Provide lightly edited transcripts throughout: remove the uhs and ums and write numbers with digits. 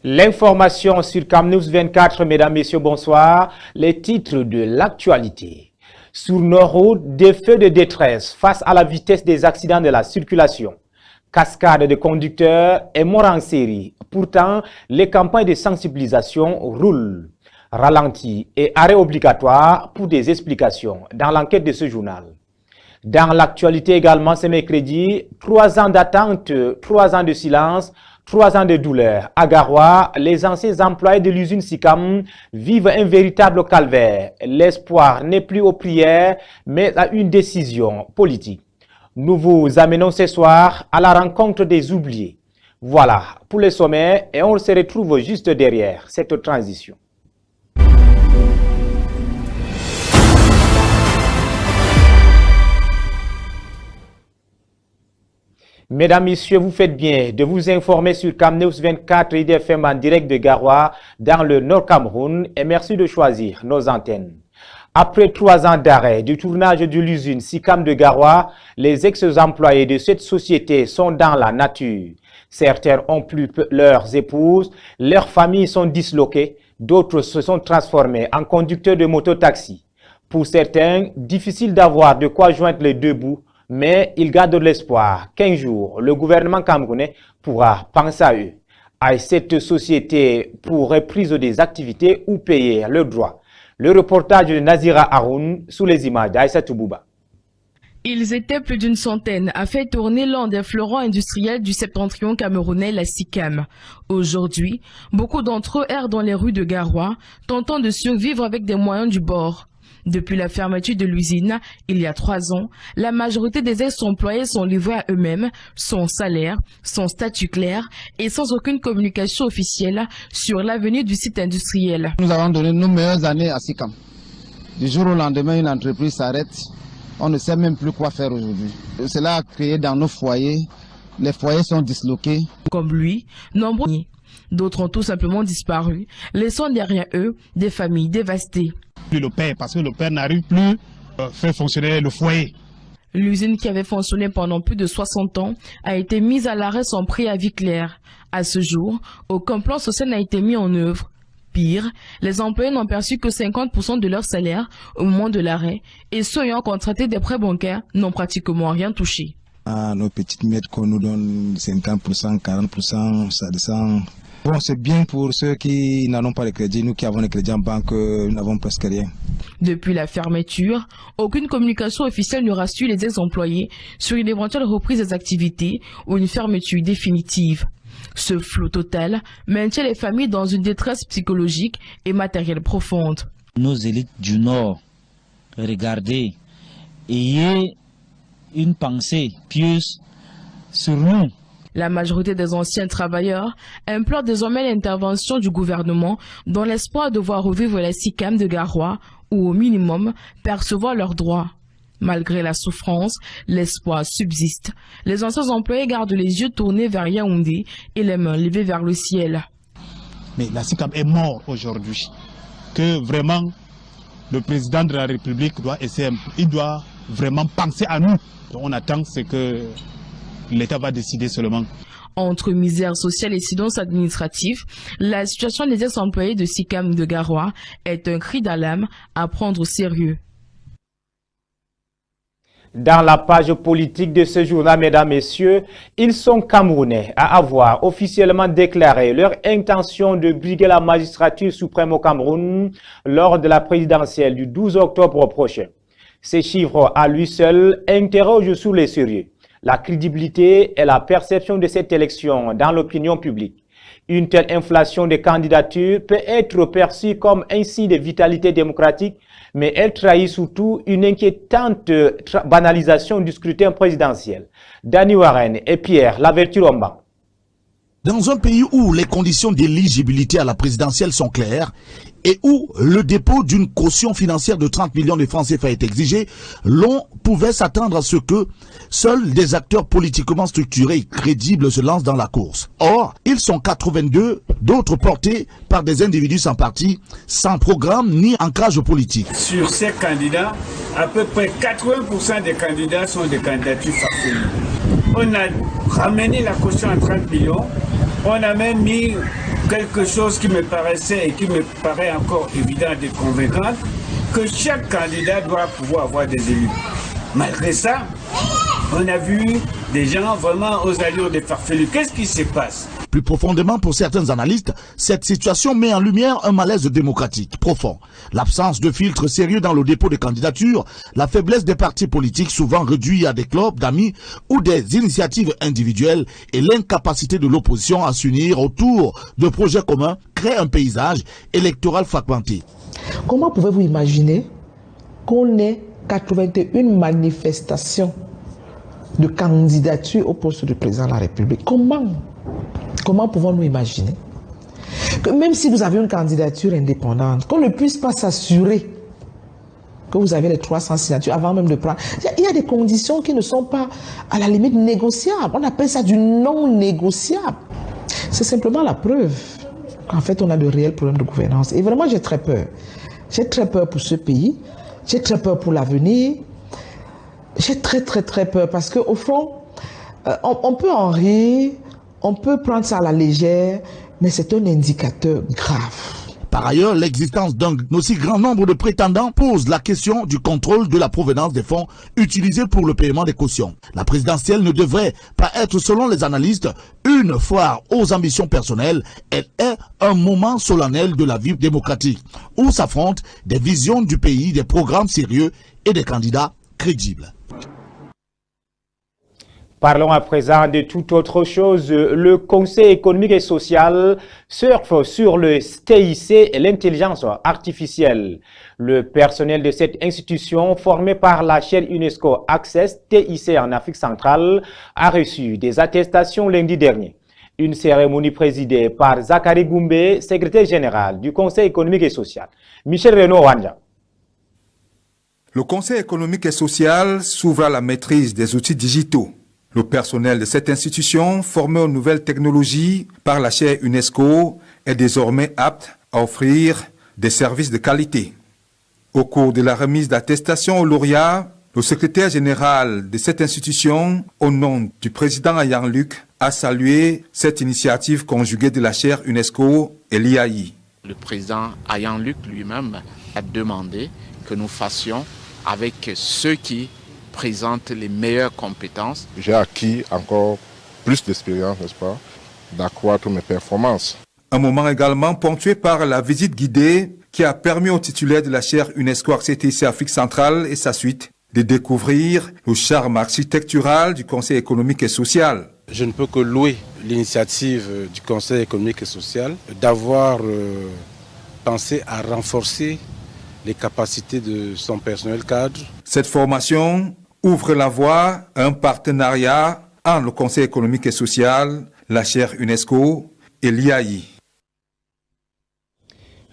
L'information sur CamNews 24, mesdames, messieurs, bonsoir. Les titres de l'actualité. Sur nos routes, des feux de détresse face à la vitesse des accidents de la circulation. Cascade de conducteurs et morts en série. Pourtant, les campagnes de sensibilisation roulent. Ralenti et arrêt obligatoire pour des explications dans l'enquête de ce journal. Dans l'actualité également, ce mercredi, 3 ans d'attente, 3 ans de silence, 3 ans de douleur. À Garoua, les anciens employés de l'usine SICAM vivent un véritable calvaire. L'espoir n'est plus aux prières, mais à une décision politique. Nous vous amenons ce soir à la rencontre des oubliés. Voilà pour le sommet et on se retrouve juste derrière cette transition. Mesdames, Messieurs, vous faites bien de vous informer sur CamNews 24 IDFM en direct de Garoua dans le Nord Cameroun et merci de choisir nos antennes. Après 3 ans d'arrêt du tournage de l'usine SICAM de Garoua, les ex-employés de cette société sont dans la nature. Certains ont plus leurs épouses, leurs familles sont disloquées, d'autres se sont transformés en conducteurs de moto-taxi. Pour certains, difficile d'avoir de quoi joindre les deux bouts, mais ils gardent l'espoir qu'un jour, le gouvernement camerounais pourra penser à eux, à cette société pour reprise des activités ou payer leurs droits. Le reportage de Nazira Haroun sous les images d'Aïssatou Bouba. Ils étaient plus d'une centaine à faire tourner l'un des fleurons industriels du septentrion camerounais, la SICAM. Aujourd'hui, beaucoup d'entre eux errent dans les rues de Garoua, tentant de survivre avec des moyens du bord. Depuis la fermeture de l'usine, il y a 3 ans, la majorité des ex-employés sont livrés à eux-mêmes, sans salaire, sans statut clair et sans aucune communication officielle sur l'avenir du site industriel. Nous avons donné nos meilleures années à SICAM. Du jour au lendemain, une entreprise s'arrête. On ne sait même plus quoi faire aujourd'hui. Cela a créé dans nos foyers. Les foyers sont disloqués. Comme lui, nombreux. D'autres ont tout simplement disparu, laissant derrière eux des familles dévastées. Le père, parce que le père n'arrive plus à faire fonctionner le foyer. L'usine qui avait fonctionné pendant plus de 60 ans a été mise à l'arrêt sans préavis clair. À ce jour, aucun plan social n'a été mis en œuvre. Pire, les employés n'ont perçu que 50% de leur salaire au moment de l'arrêt et ceux ayant contracté des prêts bancaires n'ont pratiquement rien touché. Nos petites miettes qu'on nous donne 50%, 40%, ça descend. Bon, c'est bien pour ceux qui n'en ont pas de crédit. Nous qui avons des crédits en banque, nous n'avons presque rien. Depuis la fermeture, aucune communication officielle ne rassure les ex-employés sur une éventuelle reprise des activités ou une fermeture définitive. Ce flou total maintient les familles dans une détresse psychologique et matérielle profonde. Nos élites du Nord, regardez, ayez une pensée pieuse sur nous. La majorité des anciens travailleurs implorent désormais l'intervention du gouvernement dans l'espoir de voir revivre la SICAM de Garoua ou au minimum percevoir leurs droits. Malgré la souffrance, l'espoir subsiste. Les anciens employés gardent les yeux tournés vers Yaoundé et les mains levées vers le ciel. Mais la SICAM est mort aujourd'hui. Que vraiment, le président de la République doit essayer, il doit vraiment penser à nous. Donc on attend ce que l'État va décider seulement. Entre misère sociale et silence administratif, la situation des ex-employés de SICAM de Garoua est un cri d'alarme à prendre au sérieux. Dans la page politique de ce journal, mesdames, messieurs, ils sont camerounais à avoir officiellement déclaré leur intention de briguer la magistrature suprême au Cameroun lors de la présidentielle du 12 octobre prochain. Ces chiffres à lui seul interrogent sur les sérieux la crédibilité et la perception de cette élection dans l'opinion publique. Une telle inflation des candidatures peut être perçue comme un signe de vitalité démocratique, mais elle trahit surtout une inquiétante banalisation du scrutin présidentiel. Dani Warren et Pierre Laverture-Omba. Dans un pays où les conditions d'éligibilité à la présidentielle sont claires et où le dépôt d'une caution financière de 30 millions de francs CFA est exigé, l'on pouvait s'attendre à ce que seuls des acteurs politiquement structurés et crédibles se lancent dans la course. Or, ils sont 82, d'autres portés par des individus sans parti, sans programme ni ancrage politique. Sur ces candidats, à peu près 80% des candidats sont des candidatures farfelues. On a ramené la caution à 30 millions, on a même mis quelque chose qui me paraissait et qui me paraît encore évident et convaincant, que chaque candidat doit pouvoir avoir des élus. Malgré ça, on a vu des gens vraiment aux allures des farfelus. Qu'est-ce qui se passe? Plus profondément, pour certains analystes, cette situation met en lumière un malaise démocratique profond. L'absence de filtres sérieux dans le dépôt des candidatures, la faiblesse des partis politiques souvent réduits à des clubs d'amis ou des initiatives individuelles et l'incapacité de l'opposition à s'unir autour de projets communs créent un paysage électoral fragmenté. Comment pouvez-vous imaginer qu'on ait 81 manifestations de candidature au poste de président de la République? Comment pouvons-nous imaginer que même si vous avez une candidature indépendante, qu'on ne puisse pas s'assurer que vous avez les 300 signatures avant même de prendre? Il y a des conditions qui ne sont pas à la limite négociables. On appelle ça du non négociable. C'est simplement la preuve qu'en fait on a de réels problèmes de gouvernance. Et vraiment j'ai très peur. J'ai très peur pour ce pays. J'ai très peur pour l'avenir. J'ai très peur parce qu'au fond, on peut en rire, on peut prendre ça à la légère, mais c'est un indicateur grave. Par ailleurs, l'existence d'un aussi grand nombre de prétendants pose la question du contrôle de la provenance des fonds utilisés pour le paiement des cautions. La présidentielle ne devrait pas être, selon les analystes, une foire aux ambitions personnelles. Elle est un moment solennel de la vie démocratique, où s'affrontent des visions du pays, des programmes sérieux et des candidats crédibles. Parlons à présent de toute autre chose. Le Conseil économique et social surfe sur le TIC et l'intelligence artificielle. Le personnel de cette institution, formé par la chaire UNESCO Access TIC en Afrique centrale, a reçu des attestations lundi dernier. Une cérémonie présidée par Zachary Goumbé, secrétaire général du Conseil économique et social. Michel Renaud-Wanja. Le Conseil économique et social s'ouvre à la maîtrise des outils digitaux. Le personnel de cette institution, formé aux nouvelles technologies par la chaire UNESCO, est désormais apte à offrir des services de qualité. Au cours de la remise d'attestation aux lauréats, le secrétaire général de cette institution, au nom du président Ayang Luc, a salué cette initiative conjuguée de la chaire UNESCO et l'IAI. Le président Ayang Luc lui-même a demandé que nous fassions avec ceux qui présente les meilleures compétences. J'ai acquis encore plus d'expérience, n'est-ce pas, d'accroître mes performances. Un moment également ponctué par la visite guidée qui a permis aux titulaires de la chaire UNESCO ACTC Afrique centrale et sa suite de découvrir le charme architectural du Conseil économique et social. Je ne peux que louer l'initiative du Conseil économique et social d'avoir pensé à renforcer les capacités de son personnel cadre. Cette formation ouvre la voie à un partenariat entre le Conseil économique et social, la chaire UNESCO et l'IAI.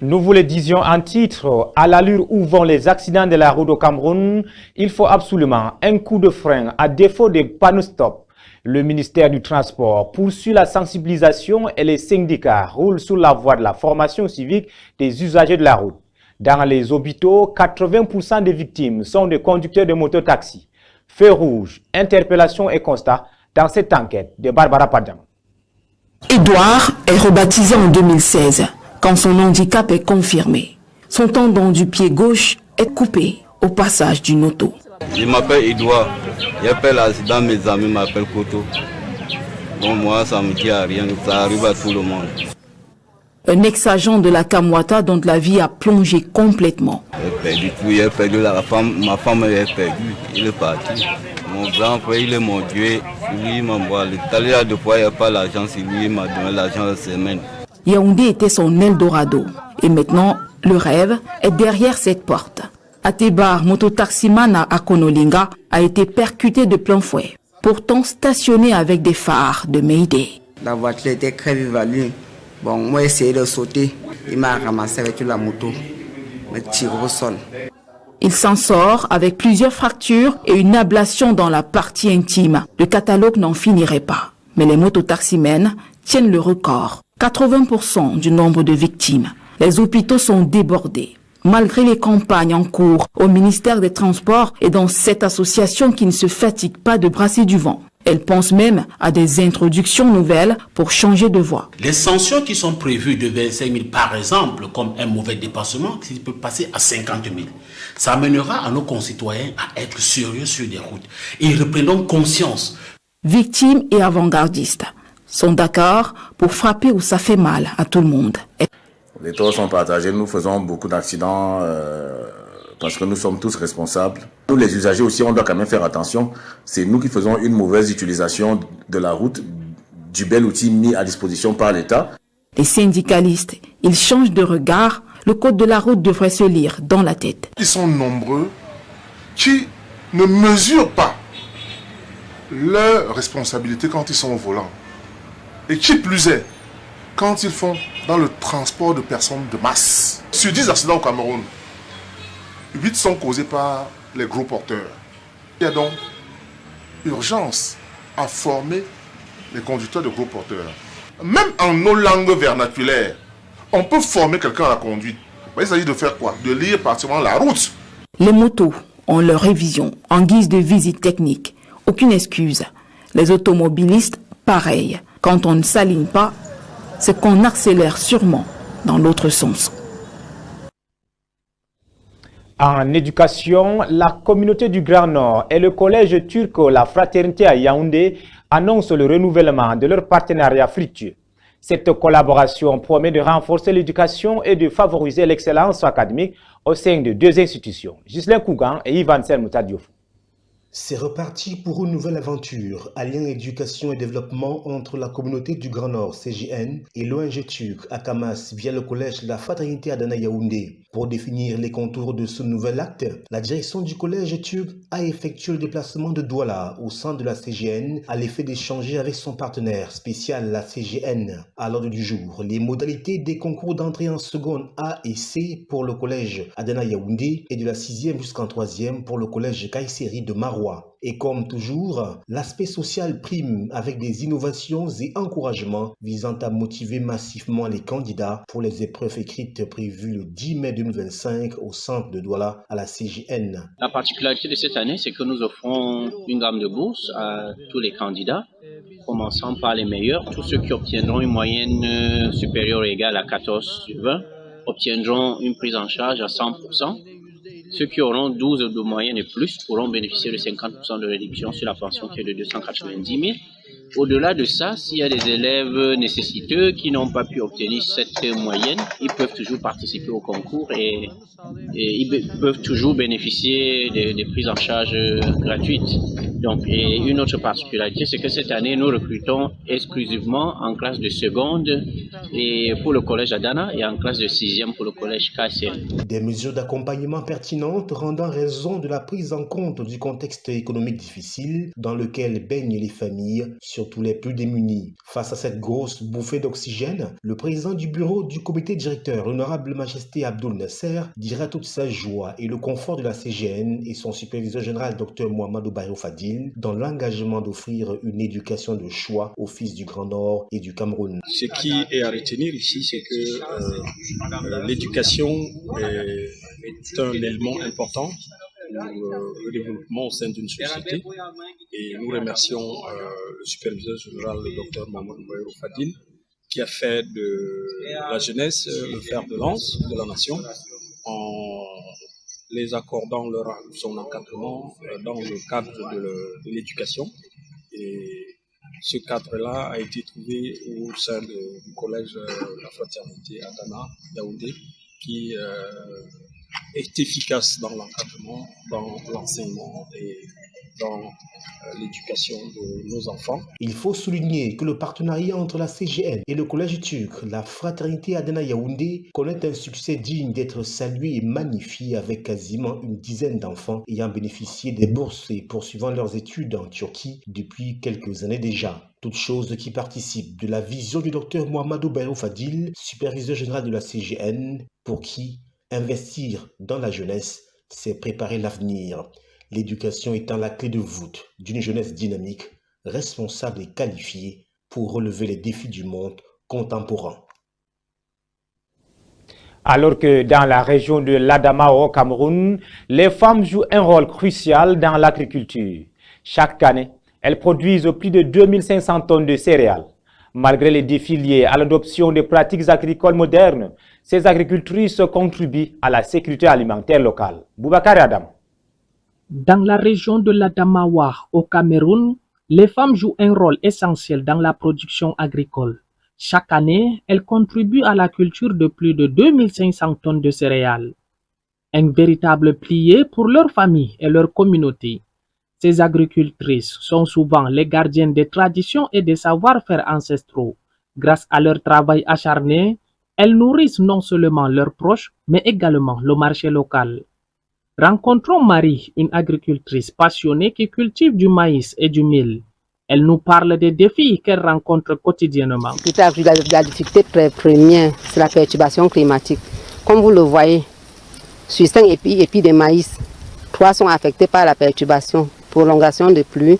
Nous vous le disions en titre, à l'allure où vont les accidents de la route au Cameroun, il faut absolument un coup de frein à défaut de panneaux stop. Le ministère du Transport poursuit la sensibilisation et les syndicats roulent sur la voie de la formation civique des usagers de la route. Dans les hôpitaux, 80% des victimes sont des conducteurs de mototaxi. Feu rouge, interpellation et constat dans cette enquête de Barbara Padjam. Edouard est rebaptisé en 2016 quand son handicap est confirmé. Son tendon du pied gauche est coupé au passage d'une auto. Je m'appelle Edouard. J'ai fait l'accident, mes amis m'appellent Koto. Bon, moi, ça me dit à rien, ça arrive à tout le monde. Un ex-agent de la Kamwata dont la vie a plongé complètement. J'ai perdu la femme, ma femme est perdue, il est parti. Mon grand frère, il est mon Dieu, lui il m'envoie. Tout à deux fois, il n'y a pas l'argent, c'est lui il m'a donné l'argent la semaine. Yaoundé était son Eldorado. Et maintenant, le rêve est derrière cette porte. Atebar, mototaximan à Konolinga, a été percuté de plein fouet. Pourtant stationné avec des phares de Mayday. La voiture était très vive à lui. Bon, moi j'ai essayé de sauter. Il m'a ramassé avec la moto. Me tire au sol. Il s'en sort avec plusieurs fractures et une ablation dans la partie intime. Le catalogue n'en finirait pas. Mais les mototaximens tiennent le record. 80% du nombre de victimes. Les hôpitaux sont débordés. Malgré les campagnes en cours au ministère des Transports et dans cette association qui ne se fatigue pas de brasser du vent. Elle pense même à des introductions nouvelles pour changer de voie. Les sanctions qui sont prévues de 25 000 par exemple, comme un mauvais dépassement, qui peut passer à 50 000, ça amènera à nos concitoyens à être sérieux sur des routes. Et ils reprendront conscience. Victimes et avant-gardistes sont d'accord pour frapper où ça fait mal à tout le monde. Les torts sont partagés, nous faisons beaucoup d'accidents parce que nous sommes tous responsables. Nous les usagers aussi, on doit quand même faire attention. C'est nous qui faisons une mauvaise utilisation de la route, du bel outil mis à disposition par l'État. Les syndicalistes, ils changent de regard. Le code de la route devrait se lire dans la tête. Ils sont nombreux qui ne mesurent pas leur responsabilité quand ils sont au volant. Et qui plus est, quand ils font dans le transport de personnes de masse. Sur 10 accidents au Cameroun, 8 sont causés par les gros porteurs. Il y a donc urgence à former les conducteurs de gros porteurs. Même en nos langues vernaculaires, on peut former quelqu'un à la conduite. Il s'agit de faire quoi? De lire particulièrement la route. Les motos ont leur révision en guise de visite technique. Aucune excuse. Les automobilistes, pareil. Quand on ne s'aligne pas, c'est qu'on accélère sûrement dans l'autre sens. En éducation, la communauté du Grand Nord et le collège turco La Fraternité à Yaoundé annoncent le renouvellement de leur partenariat fructueux. Cette collaboration promet de renforcer l'éducation et de favoriser l'excellence académique au sein de deux institutions, Ghislain Kougan et Ivan Selmouta Diouf. C'est reparti pour une nouvelle aventure, alliant éducation et développement entre la communauté du Grand Nord, CGN, et l'ONG turc, Akamas, via le collège La Fraternité à Dana Yaoundé. Pour définir les contours de ce nouvel acte, la direction du collège turc a effectué le déplacement de Douala au sein de la CGN à l'effet d'échanger avec son partenaire spécial, la CGN. À l'ordre du jour, les modalités des concours d'entrée en seconde A et C pour le collège Adana Yaoundé et de la 6e jusqu'en 3e pour le collège Kayseri de Maroua. Et comme toujours, l'aspect social prime avec des innovations et encouragements visant à motiver massivement les candidats pour les épreuves écrites prévues le 10 mai 2025 au centre de Douala à la CGN. La particularité de cette année, c'est que nous offrons une gamme de bourses à tous les candidats, commençant par les meilleurs. Tous ceux qui obtiendront une moyenne supérieure ou égale à 14 sur 20 obtiendront une prise en charge à 100%. Ceux qui auront 12 de moyenne et plus pourront bénéficier de 50% de réduction sur la pension qui est de 290 000. Au-delà de ça, s'il y a des élèves nécessiteux qui n'ont pas pu obtenir cette moyenne, ils peuvent toujours participer au concours et ils peuvent toujours bénéficier des prises en charge gratuites. Donc, et une autre particularité, c'est que cette année, nous recrutons exclusivement en classe de seconde et pour le collège Adana et en classe de 6e pour le collège Kayseri. Des mesures d'accompagnement pertinentes rendant raison de la prise en compte du contexte économique difficile dans lequel baignent les familles, surtout les plus démunis. Face à cette grosse bouffée d'oxygène, le président du bureau du comité directeur, l'honorable Majesté Abdoul Nasser, dira toute sa joie et le confort de la CGN et son superviseur général Dr Mohamedou Bayo Fadil dans l'engagement d'offrir une éducation de choix aux fils du Grand Nord et du Cameroun. Ce qui est à retenir ici, c'est que l'éducation est un élément important pour le développement au sein d'une société. Et nous remercions le superviseur général, le Dr Mohamedou Bayo Fadil, qui a fait de la jeunesse le fer de lance de la nation en les accordant son encadrement dans le cadre de l'éducation. Et ce cadre-là a été trouvé au sein du collège La Fraternité à Dana, Yaoundé, qui est efficace dans l'encadrement, dans l'enseignement et dans l'éducation de nos enfants. Il faut souligner que le partenariat entre la CGN et le collège turc, la Fraternité Adana Yaoundé, connaît un succès digne d'être salué et magnifié avec quasiment une dizaine d'enfants ayant bénéficié des bourses et poursuivant leurs études en Turquie depuis quelques années déjà. Toutes choses qui participent de la vision du docteur Mohamedou Bayo Fadil, superviseur général de la CGN, pour qui investir dans la jeunesse, c'est préparer l'avenir. L'éducation étant la clé de voûte d'une jeunesse dynamique, responsable et qualifiée pour relever les défis du monde contemporain. Alors que dans la région de l'Adama au Cameroun, les femmes jouent un rôle crucial dans l'agriculture. Chaque année, Elles produisent plus de 2500 tonnes de céréales. Malgré les défis liés à l'adoption des pratiques agricoles modernes, ces agricultrices contribuent à la sécurité alimentaire locale. Boubacar Adam. Dans la région de l'Adamawa, au Cameroun, les femmes jouent un rôle essentiel dans la production agricole. Chaque année, elles contribuent à la culture de plus de 2500 tonnes de céréales. Un véritable pilier pour leur famille et leur communauté. Ces agricultrices sont souvent les gardiennes des traditions et des savoir-faire ancestraux. Grâce à leur travail acharné, elles nourrissent non seulement leurs proches, mais également le marché local. Rencontrons Marie, une agricultrice passionnée qui cultive du maïs et du mil. Elle nous parle des défis qu'elle rencontre quotidiennement. La difficulté première, c'est la perturbation climatique. Comme vous le voyez, sur 5 épis de maïs, 3 sont affectés par la perturbation, prolongation de pluie.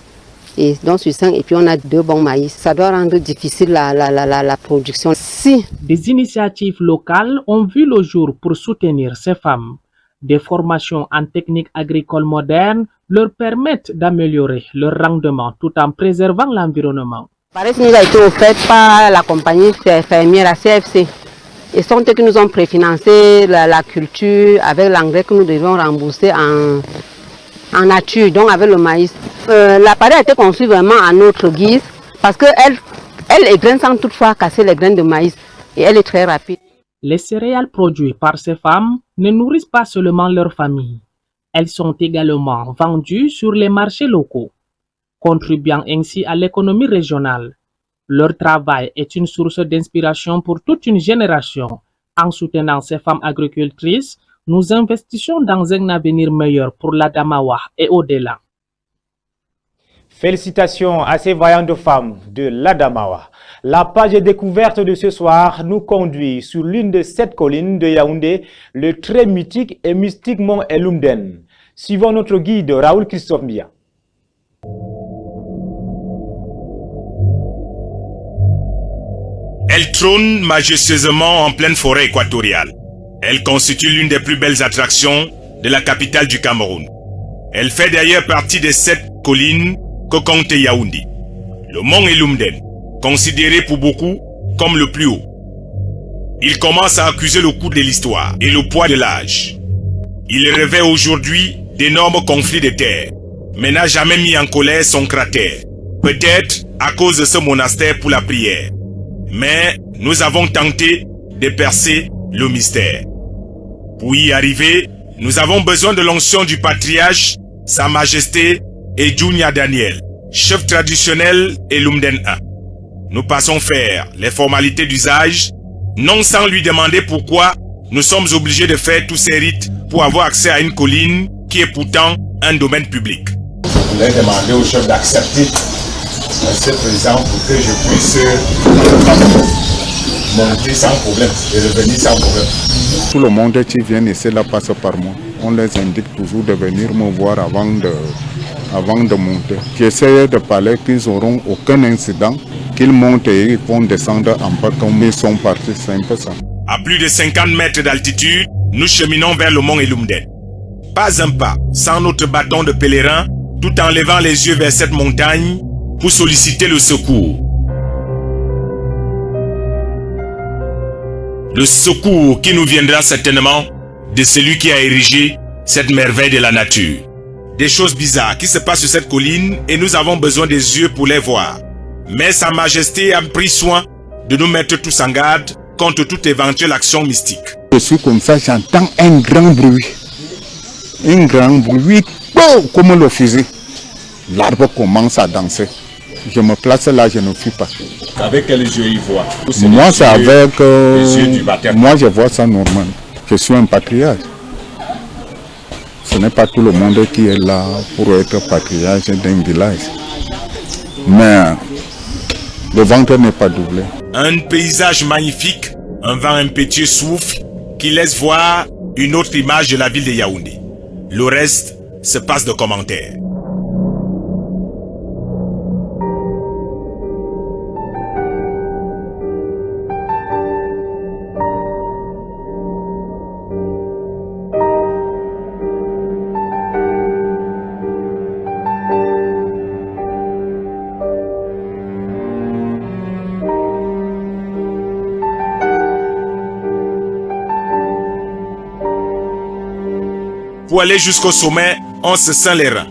Et donc sur 5 épis, on a 2 bons maïs. Ça doit rendre difficile la production. Si des initiatives locales ont vu le jour pour soutenir ces femmes. Des formations en techniques agricoles modernes leur permettent d'améliorer leur rendement tout en préservant l'environnement. Pareil, nous a été offert par la compagnie fermière, la CFC. Et sont eux qui nous ont préfinancé la culture avec l'engrais que nous devons rembourser en nature, donc avec le maïs. L'appareil a été conçu vraiment à notre guise parce qu'elle est graine sans toutefois casser les graines de maïs et elle est très rapide. Les céréales produites par ces femmes ne nourrissent pas seulement leur famille. Elles sont également vendues sur les marchés locaux, contribuant ainsi à l'économie régionale. Leur travail est une source d'inspiration pour toute une génération. En soutenant ces femmes agricultrices, nous investissons dans un avenir meilleur pour l'Adamawa et au-delà. Félicitations à ces vaillantes femmes de l'Adamawa. La page découverte de ce soir nous conduit sur l'une de 7 collines de Yaoundé, le très mythique et mystique mont Elumden. Suivons notre guide Raoul Christophe Mbia. Elle trône majestueusement en pleine forêt équatoriale. Elle constitue l'une des plus belles attractions de la capitale du Cameroun. Elle fait d'ailleurs partie des 7 collines que compte Yaoundé. Le mont Elumden, considéré pour beaucoup comme le plus haut. Il commence à accuser le coût de l'histoire et le poids de l'âge. Il revêt aujourd'hui d'énormes conflits de terre, mais n'a jamais mis en colère son cratère. Peut-être à cause de ce monastère pour la prière. Mais nous avons tenté de percer le mystère. Pour y arriver, nous avons besoin de l'onction du patriarche, Sa Majesté Edjounia Daniel, chef traditionnel Elumden 1. Nous passons faire les formalités d'usage, non sans lui demander pourquoi nous sommes obligés de faire tous ces rites pour avoir accès à une colline qui est pourtant un domaine public. Je voulais demander au chef d'accepter d'être présent pour que je puisse monter sans problème et revenir sans problème. Tout le monde qui vient ici là passe par moi. On les indique toujours de venir me voir avant de monter. J'essaie de parler qu'ils n'auront aucun incident, qu'ils montent et ils vont descendre en bas comme ils sont partis, c'est un peu ça. À plus de 50 mètres d'altitude, nous cheminons vers le mont Elumden. Pas un pas sans notre bâton de pèlerin, tout en levant les yeux vers cette montagne pour solliciter le secours. Le secours qui nous viendra certainement de celui qui a érigé cette merveille de la nature. Des choses bizarres qui se passent sur cette colline et nous avons besoin des yeux pour les voir. Mais Sa Majesté a pris soin de nous mettre tous en garde contre toute éventuelle action mystique. Je suis comme ça, j'entends un grand bruit. Un grand bruit, comme le fusil. L'arbre commence à danser. Je me place là, je ne fuis pas. Avec quels yeux il voit? Moi, c'est avec... les yeux du baptême. Moi, je vois ça normal. Je suis un patriarche. Ce n'est pas tout le monde qui est là pour être patriarche d'un village. Mais le ventre n'est pas doublé. Un paysage magnifique, un vent impétueux souffle qui laisse voir une autre image de la ville de Yaoundé. Le reste se passe de commentaires. Pour aller jusqu'au sommet, on se ceint les reins,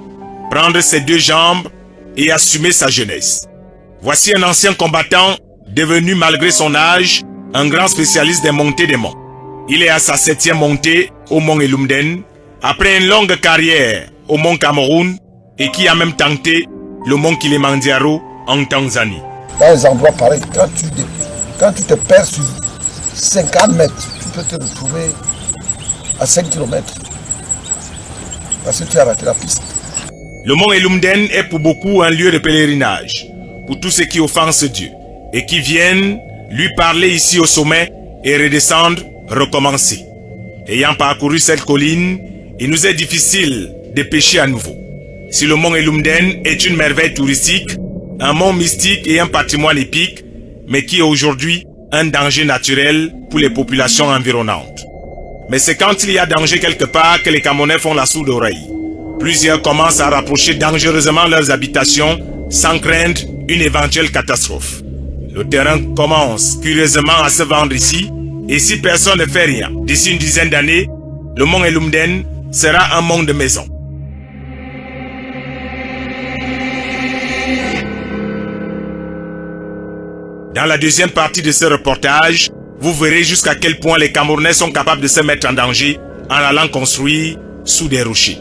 prendre ses deux jambes et assumer sa jeunesse. Voici un ancien combattant devenu malgré son âge un grand spécialiste des montées des monts. Il est à sa 7e montée au mont Elumden, après une longue carrière au mont Cameroun et qui a même tenté le mont Kilimanjaro en Tanzanie. Dans les endroits pareils, quand tu te perds sur 50 mètres, tu peux te retrouver à 5 km parce que tu as raté la piste. Le mont Elumden est pour beaucoup un lieu de pèlerinage, pour tous ceux qui offensent Dieu et qui viennent lui parler ici au sommet et redescendre, recommencer. Ayant parcouru cette colline, il nous est difficile de pécher à nouveau. Si le mont Elumden est une merveille touristique, un mont mystique et un patrimoine épique, mais qui est aujourd'hui un danger naturel pour les populations environnantes. Mais c'est quand il y a danger quelque part que les Camerounais font la sourde oreille. Plusieurs commencent à rapprocher dangereusement leurs habitations sans craindre une éventuelle catastrophe. Le terrain commence curieusement à se vendre ici, et si personne ne fait rien, d'ici une dizaine d'années, le mont Elumden sera un mont de maison. Dans la deuxième partie de ce reportage, vous verrez jusqu'à quel point les Camerounais sont capables de se mettre en danger en allant construire sous des rochers.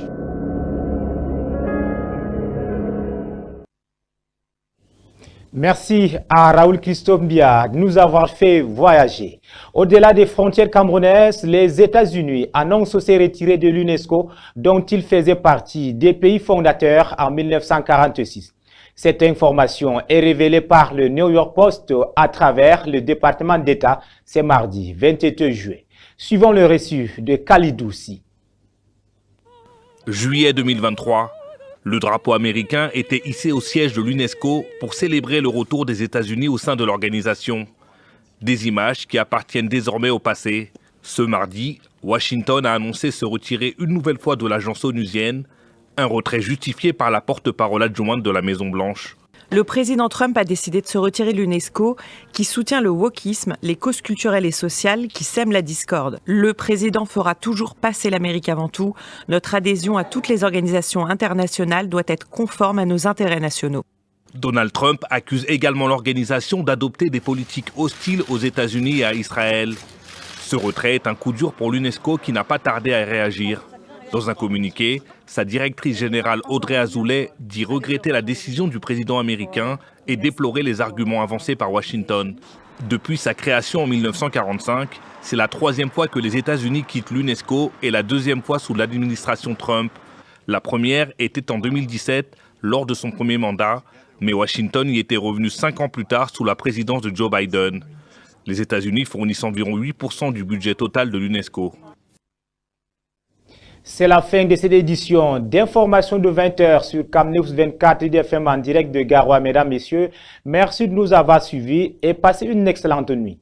Merci à Raoul Christophe Mbia de nous avoir fait voyager. Au-delà des frontières camerounaises, les États-Unis annoncent se retirer de l'UNESCO dont ils faisaient partie des pays fondateurs en 1946. Cette information est révélée par le New York Post à travers le département d'État ce mardi 22 juillet. Suivons le récit de Khalidouci. Juillet 2023. Le drapeau américain était hissé au siège de l'UNESCO pour célébrer le retour des États-Unis au sein de l'organisation. Des images qui appartiennent désormais au passé. Ce mardi, Washington a annoncé se retirer une nouvelle fois de l'agence onusienne, un retrait justifié par la porte-parole adjointe de la Maison-Blanche. Le président Trump a décidé de se retirer de l'UNESCO, qui soutient le wokisme, les causes culturelles et sociales qui sèment la discorde. Le président fera toujours passer l'Amérique avant tout. Notre adhésion à toutes les organisations internationales doit être conforme à nos intérêts nationaux. Donald Trump accuse également l'organisation d'adopter des politiques hostiles aux États-Unis et à Israël. Ce retrait est un coup dur pour l'UNESCO qui n'a pas tardé à réagir. Dans un communiqué, sa directrice générale Audrey Azoulay dit regretter la décision du président américain et déplorer les arguments avancés par Washington. Depuis sa création en 1945, c'est la 3e fois que les États-Unis quittent l'UNESCO et la 2e fois sous l'administration Trump. La première était en 2017, lors de son premier mandat, mais Washington y était revenu 5 ans plus tard sous la présidence de Joe Biden. Les États-Unis fournissent environ 8% du budget total de l'UNESCO. C'est la fin de cette édition d'information de 20h sur CamNews 24 IDFM en direct de Garoua. Mesdames, Messieurs, merci de nous avoir suivis et passez une excellente nuit.